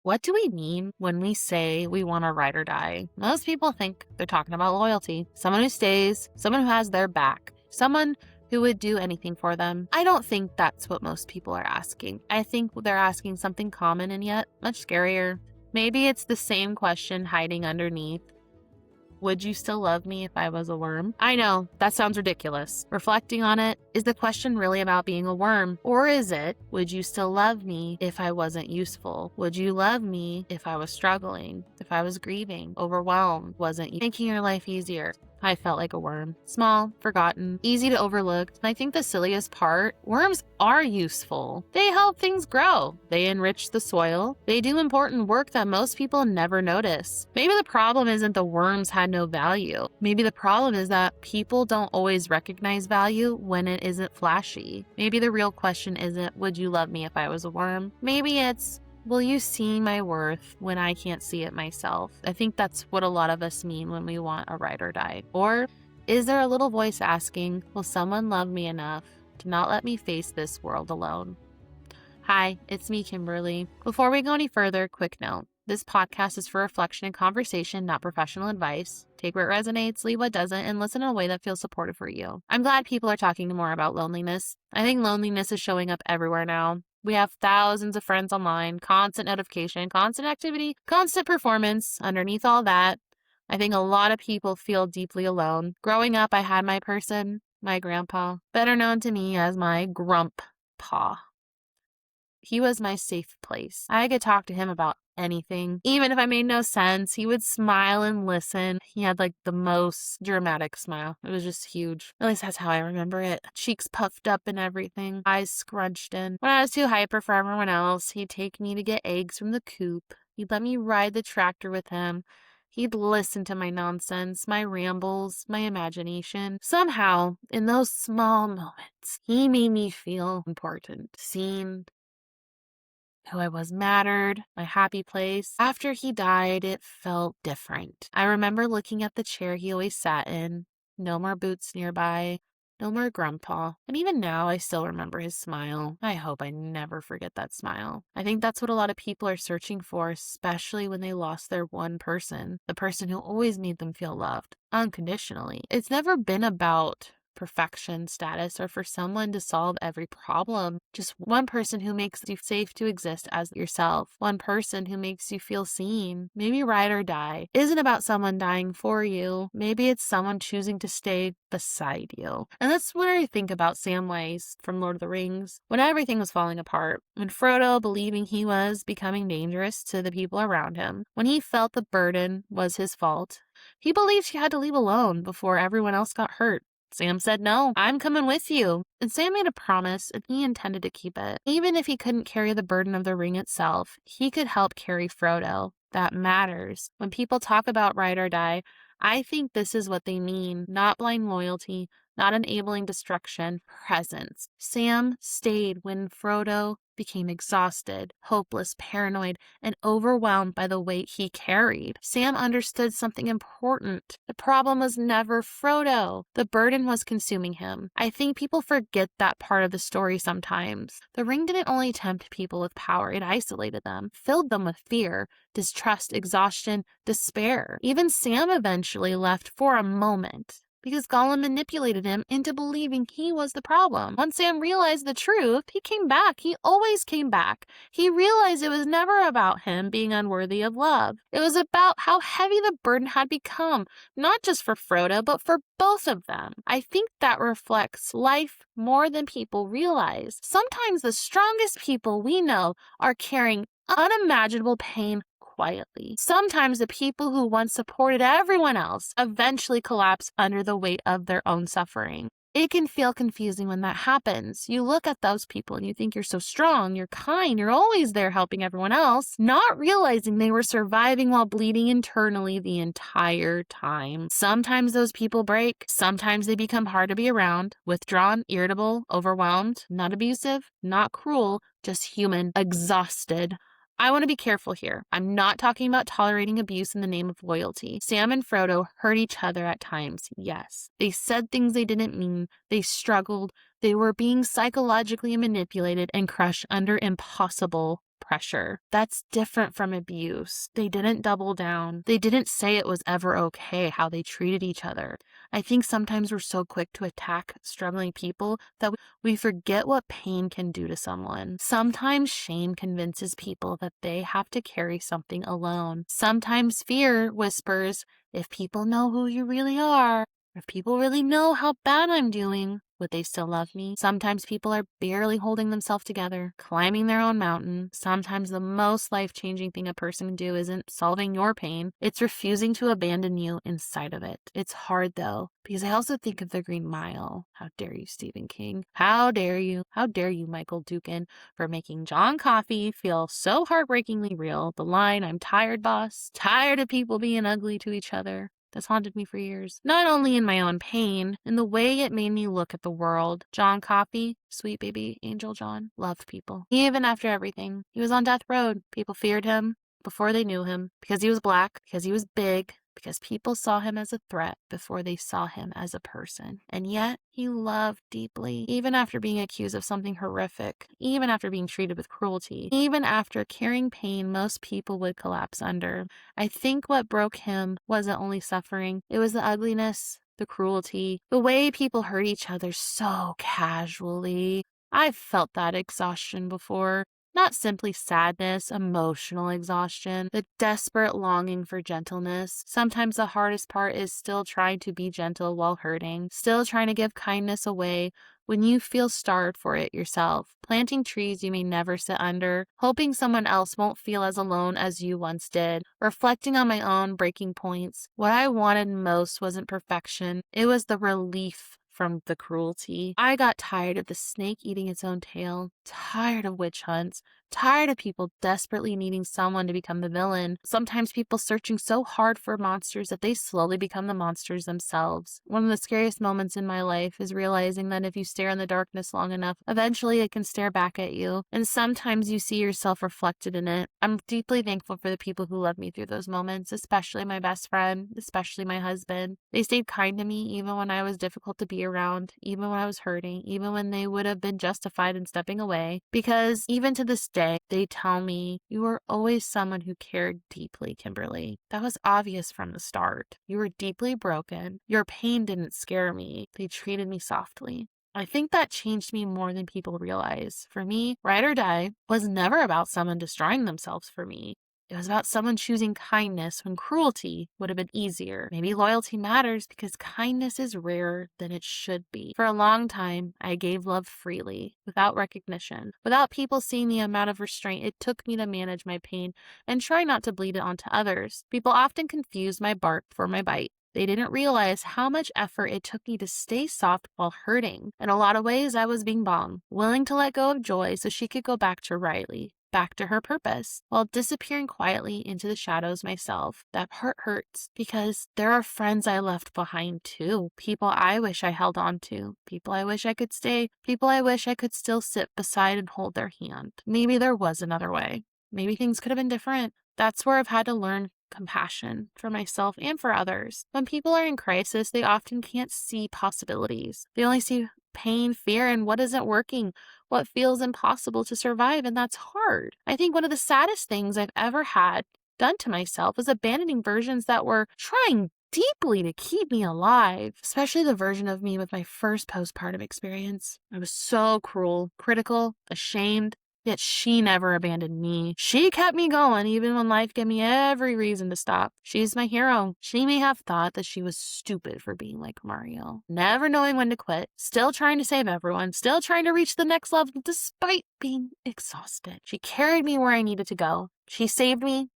What do we mean when we say we want to ride or die? Most people think they're talking about loyalty. Someone who stays, someone who has their back, someone who would do anything for them. I don't think that's what most people are asking. I think they're asking something common and yet much scarier. Maybe it's the same question hiding underneath. Would you still love me if I was a worm? I know, that sounds ridiculous. Reflecting on it, is the question really about being a worm? Or is it, would you still love me if I wasn't useful? Would you love me if I was struggling? If I was grieving, overwhelmed, wasn't making your life easier? I felt like a worm. Small, forgotten, easy to overlook. And I think the silliest part, worms are useful. They help things grow. They enrich the soil. They do important work that most people never notice. Maybe the problem isn't the worms had no value. Maybe the problem is that people don't always recognize value when it isn't flashy. Maybe the real question isn't, would you love me if I was a worm? Maybe it's, will you see my worth when I can't see it myself? I think that's what a lot of us mean when we want a ride or die. Or is there a little voice asking, will someone love me enough to not let me face this world alone? Hi, it's me, Kimberly. Before we go any further, quick note. This podcast is for reflection and conversation, not professional advice. Take what resonates, leave what doesn't, and listen in a way that feels supportive for you. I'm glad people are talking more about loneliness. I think loneliness is showing up everywhere now. We have thousands of friends online, constant notification, constant activity, constant performance. Underneath all that, I think a lot of people feel deeply alone. Growing up, I had my person, my grandpa, better known to me as my grump paw. He was my safe place. I could talk to him about anything. Even if I made no sense, he would smile and listen. He had like the most dramatic smile. It was just huge. At least that's how I remember it. Cheeks puffed up and everything. Eyes scrunched in. When I was too hyper for everyone else, he'd take me to get eggs from the coop. He'd let me ride the tractor with him. He'd listen to my nonsense, my rambles, my imagination. Somehow, in those small moments, he made me feel important, seen, who I was mattered, my happy place. After he died, it felt different. I remember looking at the chair he always sat in. No more boots nearby. No more grandpa. And even now, I still remember his smile. I hope I never forget that smile. I think that's what a lot of people are searching for, especially when they lost their one person. The person who always made them feel loved, unconditionally. It's never been about perfection status or for someone to solve every problem. Just one person who makes you safe to exist as yourself. One person who makes you feel seen. Maybe ride or die isn't about someone dying for you. Maybe it's someone choosing to stay beside you. And that's what I think about Samwise from Lord of the Rings. When everything was falling apart, when Frodo, believing he was becoming dangerous to the people around him, when he felt the burden was his fault, he believed he had to leave alone before everyone else got hurt. Sam said, no, I'm coming with you. And Sam made a promise, and he intended to keep it. Even if he couldn't carry the burden of the ring itself, he could help carry Frodo. That matters. When people talk about ride or die, I think this is what they mean. Not blind loyalty, not enabling destruction, presence. Sam stayed when Frodo became exhausted, hopeless, paranoid, and overwhelmed by the weight he carried. Sam understood something important. The problem was never Frodo. The burden was consuming him. I think people forget that part of the story sometimes. The ring didn't only tempt people with power, it isolated them, filled them with fear, distrust, exhaustion, despair. Even Sam eventually left for a moment, because Gollum manipulated him into believing he was the problem. Once Sam realized the truth, he came back. He always came back. He realized it was never about him being unworthy of love. It was about how heavy the burden had become, not just for Frodo, but for both of them. I think that reflects life more than people realize. Sometimes the strongest people we know are carrying unimaginable pain quietly. Sometimes the people who once supported everyone else eventually collapse under the weight of their own suffering. It can feel confusing when that happens. You look at those people and you think you're so strong, you're kind, you're always there helping everyone else, not realizing they were surviving while bleeding internally the entire time. Sometimes those people break. Sometimes they become hard to be around, withdrawn, irritable, overwhelmed, not abusive, not cruel, just human, exhausted. I want to be careful here. I'm not talking about tolerating abuse in the name of loyalty. Sam and Frodo hurt each other at times, yes. They said things they didn't mean. They struggled. They were being psychologically manipulated and crushed under impossible pressure. That's different from abuse. They didn't double down. They didn't say it was ever okay how they treated each other. I think sometimes we're so quick to attack struggling people that we forget what pain can do to someone. Sometimes shame convinces people that they have to carry something alone. Sometimes fear whispers, if people know who you really are, if people really know how bad I'm doing, would they still love me? Sometimes people are barely holding themselves together, climbing their own mountain. Sometimes the most life-changing thing a person can do isn't solving your pain. It's refusing to abandon you inside of it. It's hard though, because I also think of the Green Mile. How dare you, Stephen King? How dare you? How dare you, Michael Dukin, for making John Coffey feel so heartbreakingly real. The line, I'm tired, boss. Tired of people being ugly to each other. That's haunted me for years. Not only in my own pain, in the way it made me look at the world. John Coffey, sweet baby angel John, loved people. Even after everything, he was on death row. People feared him before they knew him because he was black, because he was big, because people saw him as a threat before they saw him as a person. And yet, he loved deeply, even after being accused of something horrific, even after being treated with cruelty, even after carrying pain most people would collapse under. I think what broke him wasn't only suffering, it was the ugliness, the cruelty, the way people hurt each other so casually. I've felt that exhaustion before. Not simply sadness, emotional exhaustion, the desperate longing for gentleness. Sometimes the hardest part is still trying to be gentle while hurting, still trying to give kindness away when you feel starved for it yourself. Planting trees you may never sit under, hoping someone else won't feel as alone as you once did. Reflecting on my own breaking points, what I wanted most wasn't perfection, it was the relief from the cruelty. I got tired of the snake eating its own tail, tired of witch hunts, tired of people desperately needing someone to become the villain. Sometimes people searching so hard for monsters that they slowly become the monsters themselves. One of the scariest moments in my life is realizing that if you stare in the darkness long enough, eventually it can stare back at you, and sometimes you see yourself reflected in it. I'm deeply thankful for the people who loved me through those moments, especially my best friend, especially my husband. They stayed kind to me even when I was difficult to be around, even when I was hurting, even when they would have been justified in stepping away, because even to this day, they tell me, you were always someone who cared deeply, Kimberly. That was obvious from the start. You were deeply broken. Your pain didn't scare me. They treated me softly. I think that changed me more than people realize. For me, Ride or Die was never about someone destroying themselves for me. It was about someone choosing kindness when cruelty would have been easier. Maybe loyalty matters because kindness is rarer than it should be. For a long time, I gave love freely, without recognition, without people seeing the amount of restraint it took me to manage my pain and try not to bleed it onto others. People often confuse my bark for my bite. They didn't realize how much effort it took me to stay soft while hurting. In a lot of ways, I was being Bong, willing to let go of Joy so she could go back to Riley, back to her purpose, while disappearing quietly into the shadows myself. That part hurts because there are friends I left behind too. People I wish I held on to. People I wish I could stay. People I wish I could still sit beside and hold their hand. Maybe there was another way. Maybe things could have been different. That's where I've had to learn compassion for myself and for others. When people are in crisis, they often can't see possibilities. They only see pain, fear, and what isn't working, what feels impossible to survive, and that's hard. I think one of the saddest things I've ever had done to myself was abandoning versions that were trying deeply to keep me alive, especially the version of me with my first postpartum experience. I was so cruel, critical, ashamed, yet she never abandoned me. She kept me going even when life gave me every reason to stop. She's my hero. She may have thought that she was stupid for being like Mario, never knowing when to quit, still trying to save everyone, still trying to reach the next level despite being exhausted. She carried me where I needed to go. She saved me.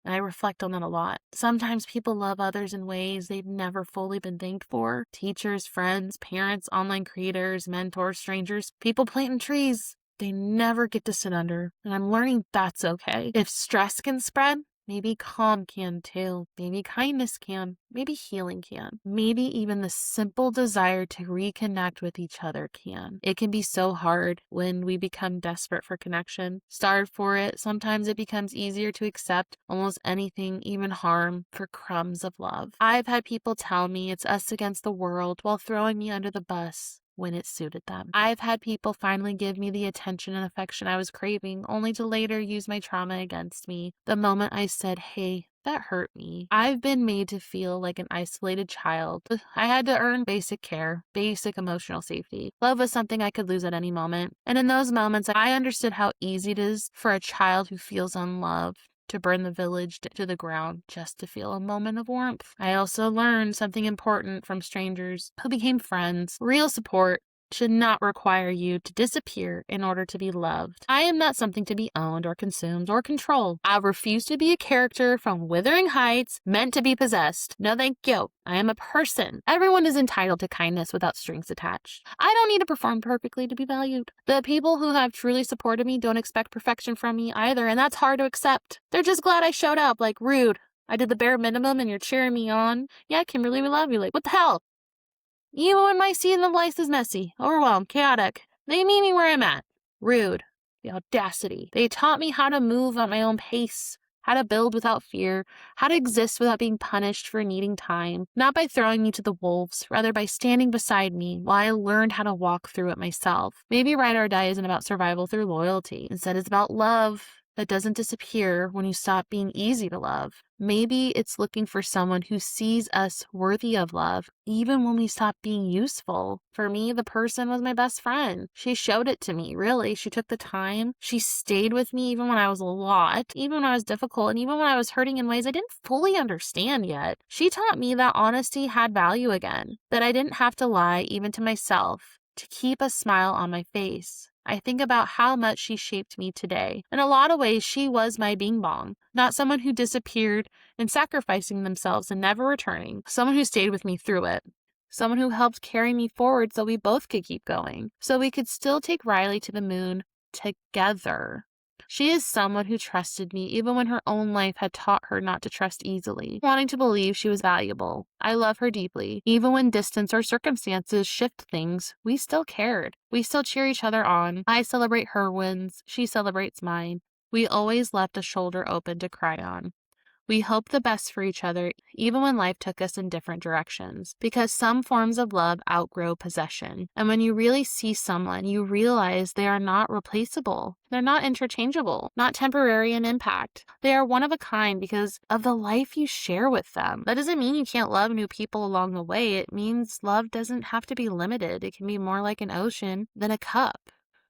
And I reflect on that a lot. Sometimes people love others in ways they've never fully been thanked for. Teachers, friends, parents, online creators, mentors, strangers, people planting trees they never get to sit under. And I'm learning that's okay. If stress can spread, maybe calm can too. Maybe kindness can. Maybe healing can. Maybe even the simple desire to reconnect with each other can. It can be so hard when we become desperate for connection, starved for it. Sometimes it becomes easier to accept almost anything, even harm, for crumbs of love. I've had people tell me it's us against the world while throwing me under the bus. when it suited them. I've had people finally give me the attention and affection I was craving, only to later use my trauma against me the moment I said, hey, that hurt me. I've been made to feel like an isolated child. I had to earn basic care, basic emotional safety. Love was something I could lose at any moment. And in those moments, I understood how easy it is for a child who feels unloved to burn the village to the ground just to feel a moment of warmth. I also learned something important from strangers who became friends. Real support should not require you to disappear in order to be loved. I am not something to be owned or consumed or controlled. I refuse to be a character from Wuthering Heights meant to be possessed. No thank you. I am a person. Everyone is entitled to kindness without strings attached. I don't need to perform perfectly to be valued. The people who have truly supported me don't expect perfection from me either, and that's hard to accept. They're just glad I showed up, like, rude. I did the bare minimum and you're cheering me on. Yeah, Kimberly, we love you. Like, what the hell? Even when my season of life is messy, overwhelmed, chaotic, they meet me where I'm at. Rude. The audacity. They taught me how to move at my own pace, how to build without fear, how to exist without being punished for needing time, not by throwing me to the wolves, rather by standing beside me while I learned how to walk through it myself. Maybe Ride or Die isn't about survival through loyalty. Instead, it's about love that doesn't disappear when you stop being easy to love. Maybe it's looking for someone who sees us worthy of love, even when we stop being useful. For me, the person was my best friend. She showed it to me, really. She took the time. She stayed with me even when I was a lot, even when I was difficult, and even when I was hurting in ways I didn't fully understand yet. She taught me that honesty had value again, that I didn't have to lie even to myself to keep a smile on my face. I think about how much she shaped me today. In a lot of ways, she was my bing bong, not someone who disappeared and sacrificing themselves and never returning, someone who stayed with me through it, someone who helped carry me forward so we both could keep going, so we could still take Riley to the moon together. She is someone who trusted me even when her own life had taught her not to trust easily, wanting to believe she was valuable. I love her deeply. Even when distance or circumstances shift things, we still cared. We still cheer each other on. I celebrate her wins. She celebrates mine. We always left a shoulder open to cry on. We hoped the best for each other, even when life took us in different directions, because some forms of love outgrow possession. And when you really see someone, you realize they are not replaceable. They're not interchangeable, not temporary in impact. They are one of a kind because of the life you share with them. That doesn't mean you can't love new people along the way. It means love doesn't have to be limited. It can be more like an ocean than a cup.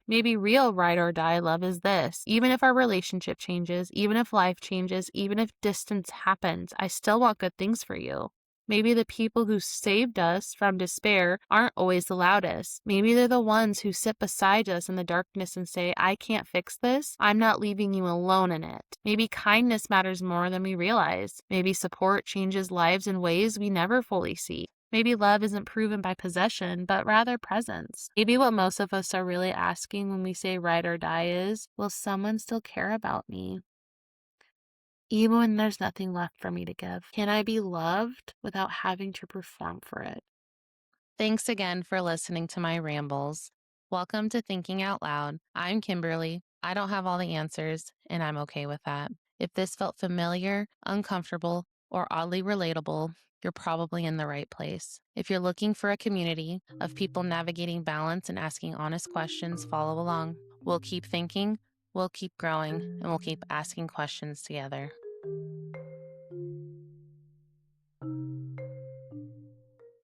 Maybe real ride or die love is this. Even if our relationship changes, even if life changes, even if distance happens, I still want good things for you. Maybe the people who saved us from despair aren't always the loudest. Maybe they're the ones who sit beside us in the darkness and say, I can't fix this. I'm not leaving you alone in it. Maybe kindness matters more than we realize. Maybe support changes lives in ways we never fully see. Maybe love isn't proven by possession, but rather presence. Maybe what most of us are really asking when we say ride or die is, will someone still care about me? Even when there's nothing left for me to give. Can I be loved without having to perform for it? Thanks again for listening to my rambles. Welcome to Thinking Out Loud. I'm Kimberly. I don't have all the answers, and I'm okay with that. If this felt familiar, uncomfortable, or oddly relatable, you're probably in the right place. If you're looking for a community of people navigating balance and asking honest questions, follow along. We'll keep thinking, we'll keep growing, and we'll keep asking questions together.